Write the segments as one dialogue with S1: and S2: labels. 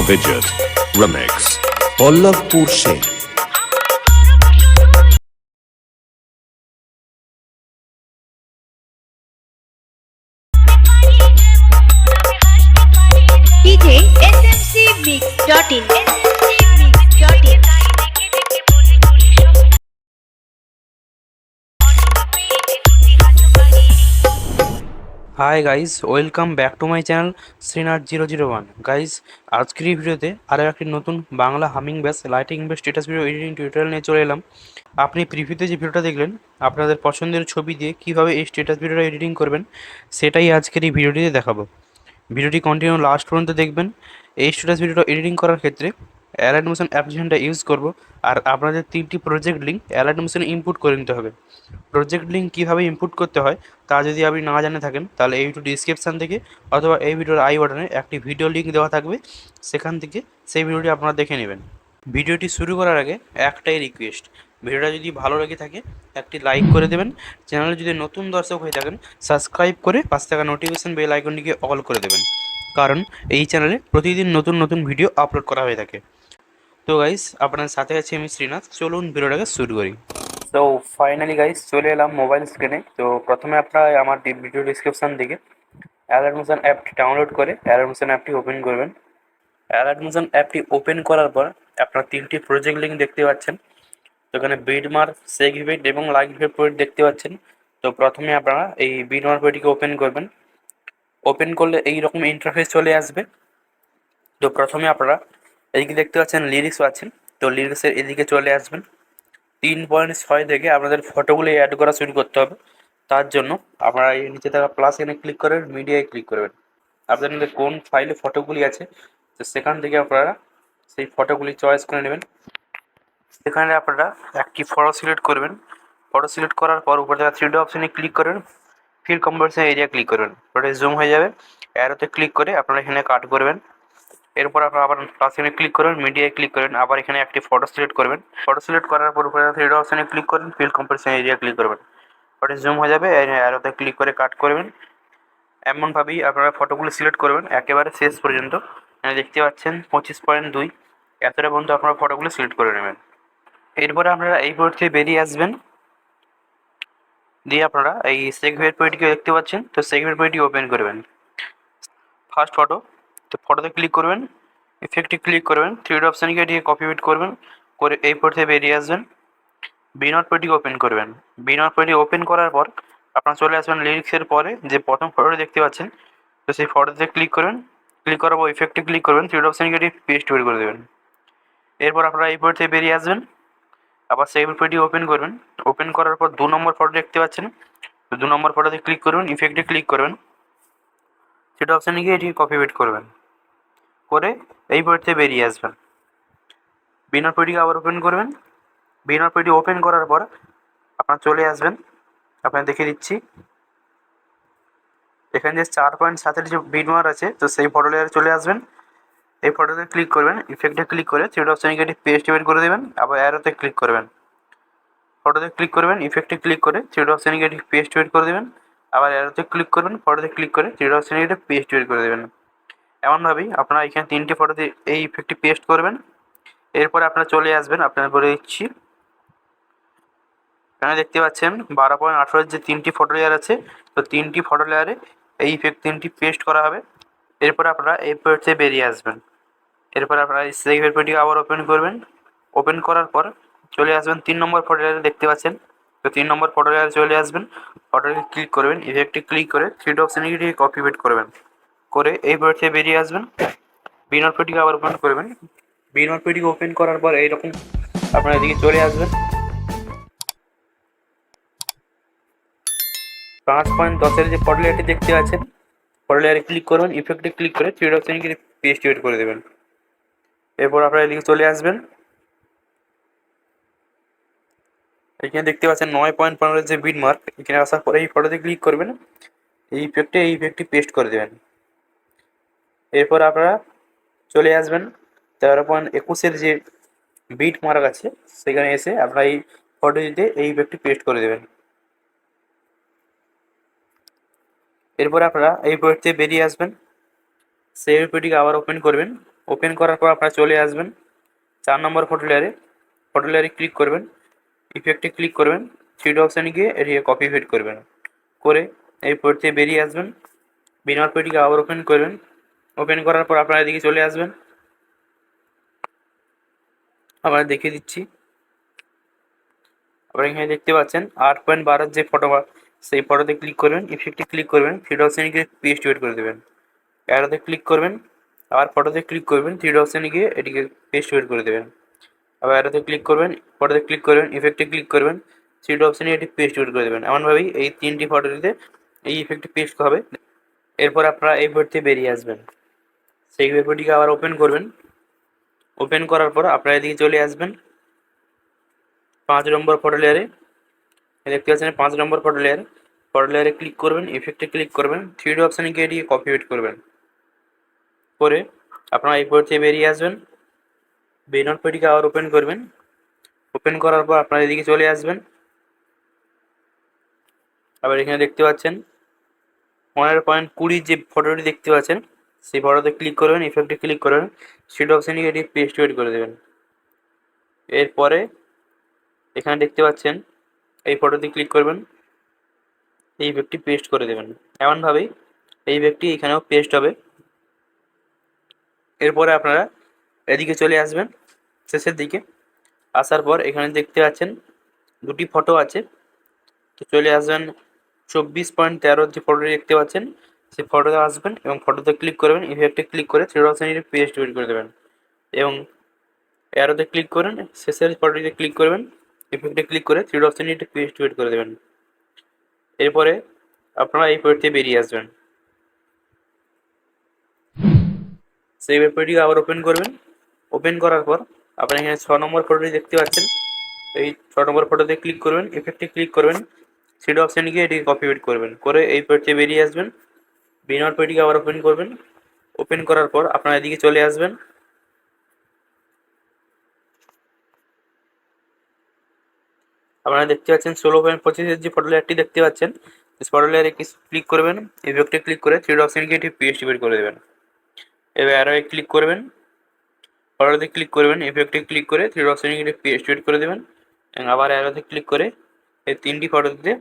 S1: Vijay Remix Vallabhpur Singh
S2: DJ smcmix.in
S3: hi guys, welcome back to my channel Srinath 001। Guys, আজকের এই ভিডিওতে আরও একটি নতুন বাংলা হামিং ব্যাস lighting base status video editing tutorial নিয়ে চলে এলাম। আপনি প্রিভিউতে যে ভিডিওটা দেখলেন আপনাদের পছন্দের ছবি দিয়ে কিভাবে এই স্ট্যাটাস ভিডিওটা এডিটিং করবেন সেটাই আজকের এই ভিডিওটিতে দেখাবো। ভিডিওটি কন্টিনিউ লাস্ট পর্যন্ত দেখবেন। এই স্ট্যাটাস ভিডিওটা এডিটিং করার ক্ষেত্রে অ্যালাইটমোশন অ্যাপ্লিকেশনটা ইউজ করব, আর আপনাদের 3টি প্রজেক্ট লিঙ্ক অ্যালাইটমোশনে ইনপুট করে নিতে হবে। প্রজেক্ট লিঙ্ক কীভাবে ইনপুট করতে হয় তা যদি আপনি না জানে থাকেন তাহলে এই ভিডিও ডিসক্রিপশান থেকে অথবা এই ভিডিওর আই বাটনে একটি ভিডিও লিঙ্ক দেওয়া থাকবে, সেখান থেকে সেই ভিডিওটি আপনারা দেখে নেবেন। ভিডিওটি শুরু করার আগে একটাই রিকোয়েস্ট, ভিডিওটা যদি ভালো লেগে থাকে একটি লাইক করে দেবেন। চ্যানেলে যদি নতুন দর্শক হয়ে থাকেন সাবস্ক্রাইব করে পাশে থাকা নোটিফিকেশান বেল আইকনটিকে অল করে দেবেন, কারণ এই চ্যানেলে প্রতিদিন নতুন নতুন ভিডিও আপলোড করা হয়ে থাকে। তো গাইস, আপনার সাথে আছি আমি শ্রীনাথ, চলুন ভিডিওটাকে শুরু করি। তো ফাইনালি গাইস চলে এলাম মোবাইল স্ক্রিনে। তো প্রথমে আপনারা আমার ভিডিও ডিসক্রিপশান থেকে অ্যালাইটমোশন অ্যাপটি ডাউনলোড করে অ্যালাইটমোশন অ্যাপটি ওপেন করবেন। অ্যালাইটমোশন অ্যাপটি ওপেন করার পর আপনারা 3টি প্রজেক্ট লিঙ্ক দেখতে পাচ্ছেন। তো এখানে বিটমার্ক, সেগমেন্ট এবং লাইট প্রজেক্ট দেখতে পাচ্ছেন। তো প্রথমে আপনারা এই বিটমার্ক প্রজেক্টটিকে ওপেন করবেন। ওপেন করলে এই রকম ইন্টারফেস চলে আসবে। তো প্রথমে আপনারা এইদিকে দেখতে পাচ্ছেন লিরিক্স আছেন, তো লিরিক্সের এদিকে চলে আসবেন। 3.6 থেকে আপনাদের ফটোগুলি অ্যাড করা শুরু করতে হবে। তার জন্য আপনারা এই নিচে থাকা প্লাস এখানে ক্লিক করবেন, মিডিয়ায় ক্লিক করবেন। আপনাদের কোন ফাইলে ফটোগুলি আছে তো সেখান থেকে আপনারা সেই ফটোগুলি চয়েস করে নেবেন। সেখানে আপনারা একটি ফটো সিলেক্ট করবেন। ফটো সিলেক্ট করার পর উপরে থাকা 3D অপশানে ক্লিক করবেন, ফিল কম্পোজিশন এরিয়া ক্লিক করবেন, ফটোটি জুম হয়ে যাবে। অ্যারোতে ক্লিক করে আপনারা এখানে কাট করবেন। এরপর আপনারা আবার প্লাস এখানে ক্লিক করবেন, মিডিয়ায় ক্লিক করবেন, আবার এখানে একটি ফটো সিলেক্ট করবেন। ফটো সিলেক্ট করার পর উপরে 3D অপশানে ক্লিক করবেন, ফিল কম্পোজিশন এরিয়া ক্লিক করবেন, ফটো জুম হয়ে যাবে। অ্যারোতে ক্লিক করে কাট করবেন। এমনভাবেই আপনারা ফটোগুলো সিলেক্ট করবেন একেবারে শেষ পর্যন্ত। দেখতে পাচ্ছেন 25.2 এতটা পর্যন্ত আপনারা ফটোগুলো সিলেক্ট করে নেবেন। এরপরে আপনারা এই বোর্ড থেকে বেরিয়ে আসবেন, দিয়ে আপনারা এই সেগমেন্ট পেজটিকে দেখতে পাচ্ছেন, তো সেগমেন্ট পেজটি ওপেন করবেন। ফার্স্ট ফটো, তো ফটোতে ক্লিক করবেন, ইফেক্টে ক্লিক করবেন, 3D অপশানে গিয়ে এটিকে কপি পেস্ট করবেন, করে এই বোর্ড থেকে বেরিয়ে আসবেন। বিনট পেজটিকে ওপেন করবেন। বিনট পেজটি ওপেন করার পর আপনারা চলে আসবেন লিরিক্সের পরে যে প্রথম ফটোটি দেখতে পাচ্ছেন, তো সেই ফটোতে ক্লিক করবেন। ক্লিক করার পর ইফেক্টে ক্লিক করবেন, 3D অপশানে গিয়ে পেস্ট বের করে দেবেন। এরপর আপনারা এই বোর্ড থেকে বেরিয়ে আসবেন, আবার সেই পেজটি ওপেন করবেন। ওপেন করার পর 2 নম্বর ফটো দেখতে পাচ্ছেন, তো 2 নম্বর ফটোতে ক্লিক করবেন, ইফেক্টে ক্লিক করবেন, সেটা অপশানে গিয়ে এটিকে কপি পেস্ট করবেন, করে এই বোর্ড থেকে বেরিয়ে আসবেন। বিনার পেজটিকে আবার ওপেন করবেন। বিনার পেজটি ওপেন করার পর আপনারা চলে আসবেন, আপনাদের দেখিয়ে দিচ্ছি। এখানে যে 4.7 যে বিটমার্ক আছে, তো সেই ফটো লেয়ারে চলে আসবেন। এই ফটোতে ক্লিক করবেন, ইফেক্টে ক্লিক করে 3D অপশানে গিয়ে পেস্ট বের করে দেবেন, আবার অ্যারোতে ক্লিক করবেন। ফটোতে ক্লিক করবেন, ইফেক্টে ক্লিক করে 3D অপশানে গিয়ে পেস্ট বের করে দেবেন, আবার অ্যারোতে ক্লিক করবেন, ফটোতে ক্লিক করে 3D অপশানে গিয়ে পেস্ট বের করে দেবেন। এমনভাবেই আপনারা এখানে 3টি ফটোতে এই ইফেক্টটি পেস্ট করবেন। এরপরে আপনারা চলে আসবেন, আপনাদের বলে দিচ্ছি। এখানে দেখতে পাচ্ছেন 12.18 যে 3টি ফটো লেয়ার আছে, তো 3টি ফটো লেয়ারে এই ইফেক্ট 3টি পেস্ট করা হবে। এরপর আপনারা এই পেজ থেকে বেরিয়ে আসবেন। এরপর আপনারা এই সেভ পেজটিকে আবার ওপেন করবেন। ওপেন করার পর চলে আসবেন 3 নম্বর ফটো লেয়ারে দেখতে পাচ্ছেন, তো 3 নম্বর ফটো লেয়ারে চলে আসবেন। ফটোতে ক্লিক করবেন, ইফেক্টে ক্লিক করে 3D অপশানে গিয়ে কপি পেস্ট করবেন, করে এই পেজ থেকে বেরিয়ে আসবেন। বিনর পেজটিকে আবার ওপেন করবেন। বিনর পেজটিকে ওপেন করার পর এইরকম আপনারা এদিকে চলে আসবেন। 5.10 যে ফটো লেয়ারটি দেখতে পাচ্ছেন, ফটো লেয়ারে ক্লিক করবেন, ইফেক্টে ক্লিক করে 3D অপশানে গিয়ে পেস্ট বের করে দেবেন। এরপর আপনারা এদিকে চলে আসবেন। এখানে দেখতে পাচ্ছেন 9.15 যে বিটমার্ক, এখানে আসার পরে এই ফটোতে ক্লিক করবেন, এই ইফেক্টটি পেস্ট করে দেবেন। এরপর আপনারা চলে আসবেন 13.21 যে বিটমার্ক আছে, সেখানে এসে আপনারা এই ফটোটিতে এই ইফেক্টটি পেস্ট করে দেবেন। এরপর আপনারা এই প্রজেক্ট থেকে বেরিয়ে আসবেন, সেভ পেজটিকে আবার ওপেন করবেন। ওপেন করার পর আপনারা চলে আসবেন 4 নম্বর ফটো লেয়ারে ক্লিক করবেন, ইফেক্টে ক্লিক করবেন, থ্রি ডট অপশানে গিয়ে এটিকে কপি পেস্ট করবেন, করে এই পোর্ট থেকে বেরিয়ে আসবেন, বিনার পেটিকে আবার ওপেন করবেন, ওপেন করার পর আপনারা এদিকে চলে আসবেন। আমরা দেখিয়ে দিচ্ছি, আপনারা এখানে দেখতে পাচ্ছেন 8.12 যে ফটো, সেই ফটোতে ক্লিক করবেন, ইফেক্টে ক্লিক করবেন, থ্রি ডট অপশানে গিয়ে পেস্ট ওয়েট করে দেবেন, অ্যারোতে ক্লিক করবেন, আবার ফটোতে ক্লিক করবেন, থ্রি ডট অপশানে গিয়ে এটিকে পেস্ট ওয়েট করে দেবেন, আবার অ্যারোতে ক্লিক করবেন, ফটোতে ক্লিক করবেন, ইফেক্টে ক্লিক করবেন, থ্রি ডট অপশানে এটি পেস্ট ওয়েট করে দেবেন। এমনভাবেই এই 3টি ফটোটিতে এই ইফেক্টটি পেস্ট হবে। এরপর আপনারা এই পোর্ট থেকে বেরিয়ে আসবেন, সেই পেপারটিকে আবার ওপেন করবেন, ওপেন করার পর আপনারা এদিকে চলে আসবেন 5 নম্বর ফটো লেয়ারে, দেখতে পাচ্ছেন 5 নম্বর ফটো লেয়ারে ক্লিক করবেন, ইফেক্টে ক্লিক করবেন, থ্রি ডট অপশানে গিয়ে এটিকে কপি পেস্ট করবেন, করে আপনারা এই পোর্ট থেকে বেরিয়ে আসবেন, বেনর পেটিকে আবার ওপেন করবেন, ওপেন করার পর আপনারা এদিকে চলে আসবেন, আবার এখানে দেখতে পাচ্ছেন 15.20 যে ফটোটি দেখতে পাচ্ছেন, সেই ফটোতে ক্লিক করবেন, ইফেক্টে ক্লিক করবেন, থ্রি ডট অপশানে গিয়ে এটি পেস্ট ওয়েট করে দেবেন। এরপরে এখানে দেখতে পাচ্ছেন এই ফটোতে ক্লিক করবেন, এই ইফেক্টটি পেস্ট করে দেবেন। এমনভাবেই এই ইফেক্টটি এখানেও পেস্ট হবে। এরপরে আপনারা এদিকে চলে আসবেন, শেষের দিকে আসার পর এখানে দেখতে পাচ্ছেন দুটি ফটো আছে, তো চলে আসবেন 24.13 যে ফটোটি দেখতে পাচ্ছেন, সেই ফটোতে আসবেন এবং ফটোতে ক্লিক করবেন, ইফেক্টে ক্লিক করে থ্রি ডট অপশানে পেস্ট ওয়েট করে দেবেন এবং অ্যারোতে ক্লিক করেন, শেষের ফটোটিতে ক্লিক করবেন, ইফেক্টে ক্লিক করে থ্রি ডট অপশানে পেস্ট ওয়েট করে দেবেন। এরপরে আপনারা এই পেজ থেকে বেরিয়ে আসবেন, সেই পেজটিকে আবার ওপেন করবেন, ওপেন করার পর আপনারা এখানে 6 নম্বর ফটোটি দেখতে পাচ্ছেন, এই 6 নম্বর ফটোতে ক্লিক করবেন, ইফেক্টে ক্লিক করবেন, থ্রি ডট অপশানে গিয়ে এটিকে কপি পেস্ট করবেন, করে এই পেজ থেকে বেরিয়ে আসবেন, বিনার পেজটিকে আবার ওপেন করবেন, ওপেন করার পর আপনারা এদিকে চলে আসবেন, আপনারা দেখতে পাচ্ছেন 16.25 যে ফটো লেয়ারটি দেখতে পাচ্ছেন, ফটো লেয়ারে ক্লিক করবেন, ইফেক্টে ক্লিক করে থ্রি ডট অপশানে গিয়ে এটি পেস্ট বের করে দেবেন। এবার অ্যারোয়ে ক্লিক করবেন, ফটোতে ক্লিক করবেন, ইফেক্টে ক্লিক করে থ্রি ডট অপশানে গিয়ে পেস্ট বের করে দেবেন এবং আবার অ্যারোতে ক্লিক করে এই 3টি ফটোতে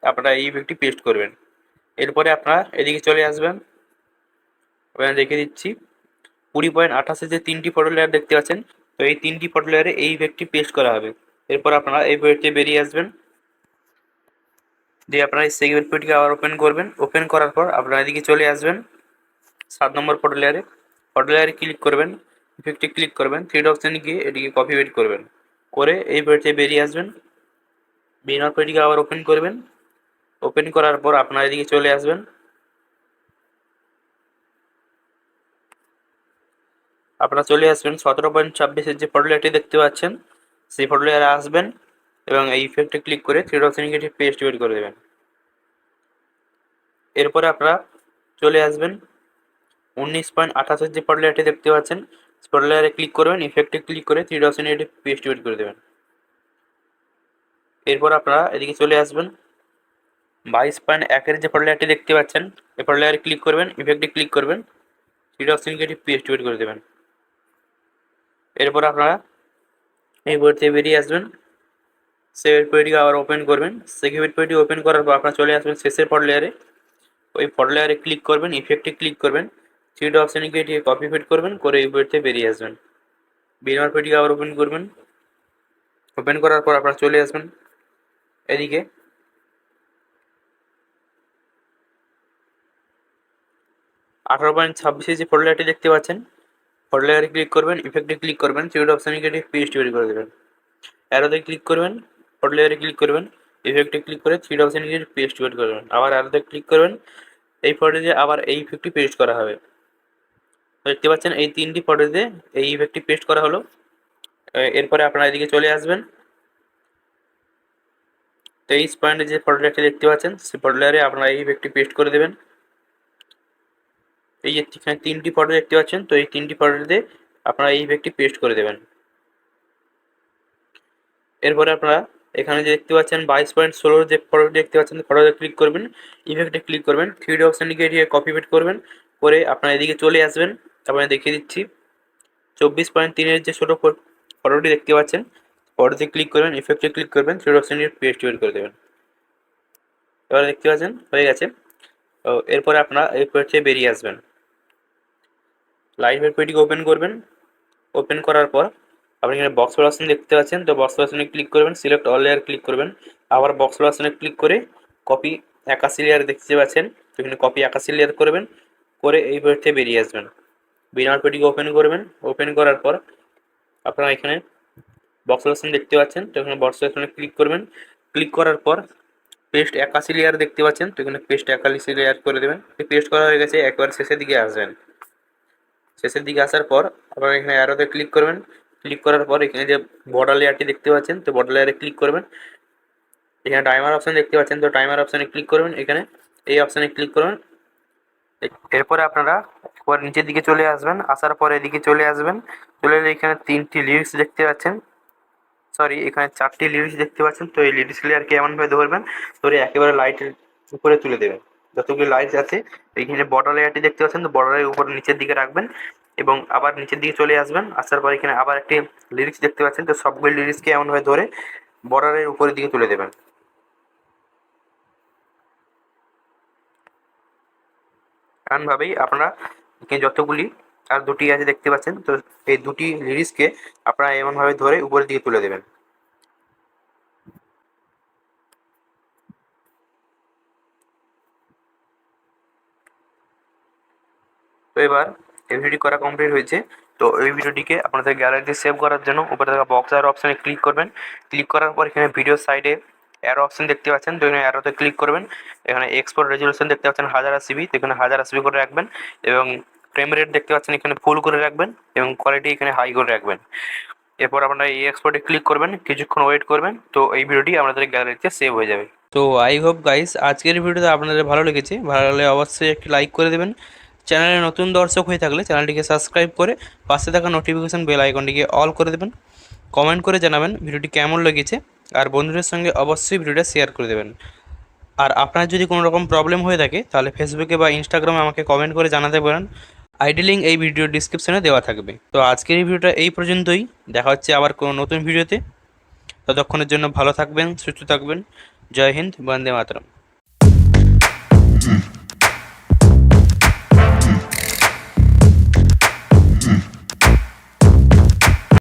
S3: আপনারা এই ইফেক্টটি পেস্ট করবেন। এরপরে আপনারা এদিকে চলে আসবেন, আমি দেখিয়ে দিচ্ছি 20.28 যে 3টি ফটো লেয়ার দেখতে পাচ্ছেন, তো এই 3টি ফটো লেয়ারে এই ইফেক্টটি পেস্ট করা হবে। এরপর আপনারা এই পেজটি বেরিয়ে আসবেন, দিয়ে আপনারা এই সেগমেন্ট পেজটিকে আবার ওপেন করবেন, ওপেন করার পর আপনারা এদিকে চলে আসবেন 7 নম্বর ফটো লেয়ারে ক্লিক করবেন, ইফেক্টে ক্লিক করবেন, থ্রি ডট অপশানে গিয়ে এটিকে কপি পেস্ট করবেন, করে এই পেজটি বেরিয়ে আসবেন, বিনার পেজটিকে আবার ওপেন করবেন, ওপেন করার পর আপনারা এদিকে চলে আসবেন, আপনারা চলে আসবেন 17.26 যে ফটো লেয়ারটি দেখতে পাচ্ছেন, সেই ফটো লেয়ারে আসবেন এবং এই ইফেক্টে ক্লিক করে থ্রি ডট অপশানে গিয়ে পেস্ট বের করে দেবেন। এরপরে আপনারা চলে আসবেন 19.28 যে ফটো লেয়ারটি দেখতে পাচ্ছেন, ফটো লেয়ারে ক্লিক করবেন, ইফেক্টে ক্লিক করে থ্রি ডট অপশানে পেস্ট বের করে দেবেন। এরপর আপনারা এদিকে চলে আসবেন 22.1 যে ফটো লেয়ারটি দেখতে পাচ্ছেন, এই ফটো লেয়ারে ক্লিক করবেন, ইফেক্টে ক্লিক করবেন, থ্রি ডট অপশানে গিয়ে পেস্ট বের করে দেবেন। এরপর আপনারা এই বোর্ড থেকে বেরিয়ে আসবেন, সেভ পেজটিকে আবার ওপেন করবেন, সেভ পেজটি ওপেন করার পর আপনারা চলে আসবেন শেষের ফটো লেয়ারে, ওই ফটো লেয়ারে ক্লিক করবেন, ইফেক্টে ক্লিক করবেন, থ্রি ডট অপশানে গিয়ে এটিকে কপি পেস্ট করবেন, করে এই পেজ থেকে বেরিয়ে আসবেন, বিনার পেজটিকে আবার ওপেন করবেন, ওপেন করার পর আপনারা চলে আসবেন এদিকে 18.26 যে ফটো লেয়ারটি দেখতে পাচ্ছেন, ফটো লেয়ারে ক্লিক করবেন, ইফেক্টে ক্লিক করবেন, থ্রি ডট অপশানে গিয়ে পেস্ট তৈরি করে দেবেন, অ্যারোতে ক্লিক করবেন, ফটো লেয়ারে ক্লিক করবেন, ইফেক্টে ক্লিক করে থ্রি ডট অপশানে গিয়ে পেস্ট তৈরি করবেন, আবার অ্যারোতে ক্লিক করবেন, এই ফটোতে আবার এই ইফেক্টটি পেস্ট করা হবে। দেখতে পাচ্ছেন এই 3টি ফটোতে এই ইফেক্টটি পেস্ট করা হলো। এরপরে আপনারা এদিকে চলে আসবেন 23 যে ফটো লেয়ারটি দেখতে পাচ্ছেন, সেই ফটো লেয়ারে আপনারা এই ইফেক্টটি পেস্ট করে দেবেন। এই যে এখানে 3টি ফটো দেখতে পাচ্ছেন, তো এই 3টি ফটোতে আপনারা এই ইফেক্টটি পেস্ট করে দেবেন। এরপরে আপনারা এখানে যে দেখতে পাচ্ছেন 22.16 যে ফটোটি দেখতে পাচ্ছেন, ফটোতে ক্লিক করবেন, ইফেক্টে ক্লিক করবেন, থ্রি ডট অপশানে গিয়ে কপি পেস্ট করবেন, করে আপনারা এদিকে চলে আসবেন, আপনারা দেখিয়ে দিচ্ছি 24.3-এর যে ছোট ফটোটি দেখতে পাচ্ছেন, ফটোতে ক্লিক করবেন, ইফেক্টে ক্লিক করবেন, থ্রি ডটস নিয়ে পেস্ট করে দেবেন। এবার দেখতে পাচ্ছেন হয়ে গেছে। তো এরপরে আপনারা এই পেজ থেকে বেরিয়ে আসবেন, লাইভ পেজটিকে ওপেন করবেন। ওপেন করার পর আপনি এখানে বক্স অপশন দেখতে পাচ্ছেন, তো বক্স অপশনে ক্লিক করবেন, সিলেক্ট অল লেয়ার ক্লিক করবেন, আবার বক্স অপশনে ক্লিক করে কপি 81 লেয়ার দেখতে পাচ্ছেন, তো এখানে কপি 81 লেয়ার করবেন, করে এই পেজ থেকে বেরিয়ে আসবেন। বিনার পেজটিকে ওপেন করবেন। ওপেন করার পর আপনারা এখানে বক্স অপশন দেখতে পাচ্ছেন, তো এখানে বক্স অপশনে ক্লিক করবেন। ক্লিক করার পর পেস্ট 81 লেয়ার দেখতে পাচ্ছেন, তো এখানে পেস্ট 81 লেয়ার করে দেবেন। পেস্ট করা হয়ে গেছে, একবার শেষের দিকে আসবেন। শেষের দিকে আসার পর আপনারা এখানে অ্যারোতে ক্লিক করবেন। ক্লিক করার পর এখানে যে বর্ডার লেয়ারটি দেখতে পাচ্ছেন, তো বর্ডার লেয়ারে ক্লিক করবেন। এখানে টাইমার অপশন দেখতে পাচ্ছেন, তো টাইমার অপশনে ক্লিক করবেন, এখানে এই অপশনে ক্লিক করবেন। এরপরে আপনারা একবার নিচের দিকে চলে আসবেন, আসার পর এদিকে চলে আসবেন। চলে এলে এখানে 3টি লিরিক্স দেখতে পাচ্ছেন, সরি এখানে 4টি লিরিক্স দেখতে পাচ্ছেন। তো এই লিরিক্স লেয়ারকে এমনভাবে ধরবেন, ধরে একেবারে লাইটের উপরে তুলে দেবেন। যতগুলি লাইট আছে এইখানে বর্ডার লেয়ারটি দেখতে পাচ্ছেন, তো বর্ডারের উপর নিচের দিকে রাখবেন এবং আবার নিচের দিকে চলে আসবেন। আসার পর এখানে আবার একটি লিরিক্স দেখতে পাচ্ছেন, তো সবগুলি লিরিক্সকে এমনভাবে ধরে বর্ডারের উপরের দিকে তুলে দেবেন। এমনভাবেই আপনারা এখানে যতগুলি আর দুটি আছে দেখতে পাচ্ছেন, তো এই দুটি লিরিক্সকে আপনারা এমনভাবে ধরে উপরের দিকে তুলে দেবেন। তো এবার এই ভিডিওটি করা কমপ্লিট হয়েছে। তো এই ভিডিওটিকে আপনাদের গ্যালারিতে সেভ করার জন্য উপরে থাকা বক্স আর অপশানে ক্লিক করবেন। ক্লিক করার পর এখানে ভিডিও সাইডে অ্যারো অপশন দেখতে পাচ্ছেন, তো এখানে অ্যারোতে ক্লিক করবেন। এখানে এক্সপোর্ট রেজলিউশন দেখতে পাচ্ছেন 1080p, তো এখানে 1080p করে রাখবেন এবং ফ্রেম রেট দেখতে পাচ্ছেন এখানে ফুল করে রাখবেন এবং কোয়ালিটি এখানে হাই করে রাখবেন। এরপর আপনারা এই এক্সপোর্টে ক্লিক করবেন, কিছুক্ষণ ওয়েট করবেন, তো এই ভিডিওটি আপনাদের গ্যালারিতে সেভ হয়ে যাবে। তো আই হোপ গাইস আজকের ভিডিওতে আপনাদের ভালো লেগেছে। ভালো লাগলে অবশ্যই একটি লাইক করে দেবেন। চ্যানেলে নতুন দর্শক হয়ে থাকলে চ্যানেলটিকে সাবস্ক্রাইব করে পাশে থাকা নোটিফিকেশন বেল আইকনটিকে অল করে দেবেন। কমেন্ট করে জানাবেন ভিডিওটি কেমন লেগেছে, আর বন্ধুদের সঙ্গে অবশ্যই ভিডিওটা শেয়ার করে দেবেন। আর আপনার যদি কোনো রকম প্রবলেম হয়ে থাকে তাহলে ফেসবুকে বা ইনস্টাগ্রামে আমাকে কমেন্ট করে জানাতে পারেন। আইডি লিঙ্ক এই ভিডিও ডিসক্রিপশনে দেওয়া থাকবে। তো আজকের এই ভিডিওটা এই পর্যন্তই, দেখা হচ্ছে আবার কোনো নতুন ভিডিওতে। ততক্ষণের জন্য ভালো থাকবেন, সুস্থ থাকবেন। জয় হিন্দ, বন্দে মাতরম।